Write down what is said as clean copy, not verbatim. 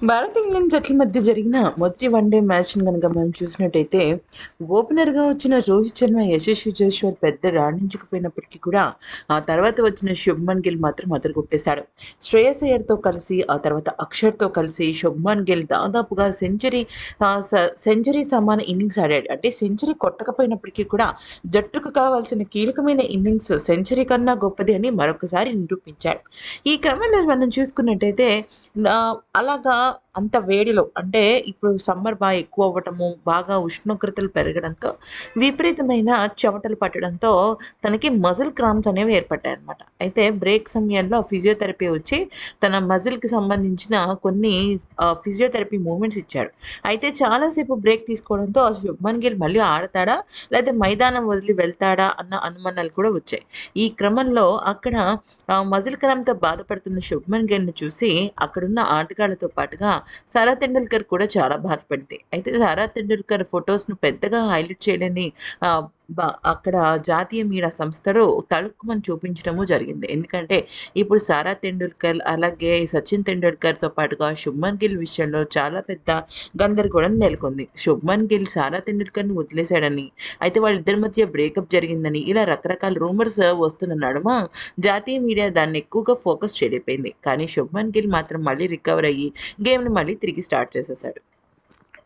Bharat, England జట్ల మధ్య జరిగిన మొదటి వన్‌డే మ్యాచ్‌ని గనక మనం చూసినట్టయితే, ఓపెనర్‌గా వచ్చిన రోహిత్ శర్మ, యశస్వి జైస్వాల్ పెద్ద రాణించకపోయినప్పటికీ కూడా, ఆ తర్వాత వచ్చిన శుభ్మన్ గిల్ మాత్రం అదరగొట్టేశాడు. శ్రేయస్ అయ్యర్‌తో కలిసి, ఆ తర్వాత అక్షర్‌తో కలిసి శుభ్మన్ గిల్ దాదాపుగా సెంచరీ సమాన ఇన్నింగ్స్ ఆడాడు. అంటే సెంచరీ కొట్టకపోయినప్పటికీ కూడా, జట్టుకు కావాల్సిన కీలకమైన ఇన్నింగ్స్ సెంచరీ కన్నా గొప్పది అని మరొకసారి నిరూపించాడు. ఈ క్రమంలో మనం చూసుకున్నట్టయితే అలాగా అంత వేడిలో అంటే ఇప్పుడు సమ్మర్ బాగా ఎక్కువ అవ్వటము, బాగా ఉష్ణోగ్రతలు పెరగడంతో విపరీతమైన చెమటలు పట్టడంతో తనకి మజిల్ క్రాంప్స్ అనేవి ఏర్పడ్డాయన్నమాట. అయితే బ్రేక్ సమయంలో ఫిజియోథెరపీ వచ్చి తన మజిల్‌కి సంబంధించిన కొన్ని ఫిజియోథెరపీ మూవ్‌మెంట్స్ ఇచ్చాడు. అయితే చాలా సేపు బ్రేక్ తీసుకోవడంతో శుభ్మన్ గిల్ మళ్ళీ ఆడతాడా? లేతే మైదానం వదిలి వెళ్తాడా? అన్న అనుమానాలు కూడా వచ్చాయి. ఈ క్రమంలో అక్కడ మజిల్ క్రాంప్‌తో బాధపడుతున్న శుభ్మన్ గిల్‌ని చూసి అక్కడున్న ఆటగాళ్ళతో పాటుగా సారా తెండూల్కర్ కూడా చాలా బాధపడింది. అయితే సారా తెండూల్కర్ ఫోటోస్‌ను పెద్దగా హైలైట్ చేయలేని ఆహ్, అక్కడ జాతీయ మీడియా సంస్థలు తళుక్కుమని చూపించడము జరిగింది. ఎందుకంటే ఇప్పుడు సారా తెండూల్కర్, అలాగే సచిన్ తెండూల్కర్‌తో పాటుగా శుభ్మన్ గిల్ విషయంలో చాలా పెద్ద గందరగోళం నెలకొంది. శుభ్మన్ గిల్ సారా తెండూల్కర్‌ని వదిలేసాడని, అయితే వాళ్ళిద్దరి మధ్య బ్రేకప్ జరిగిందని ఇలా రకరకాల రూమర్స్ వస్తున్న నడుమ జాతీయ మీడియా దాన్ని ఎక్కువగా ఫోకస్ చేయలేకపోయింది. కానీ శుభ్మన్ గిల్ మాత్రం మళ్ళీ రికవర్ అయ్యి గేమ్‌ని మళ్ళీ తిరిగి స్టార్ట్ చేసేసాడు.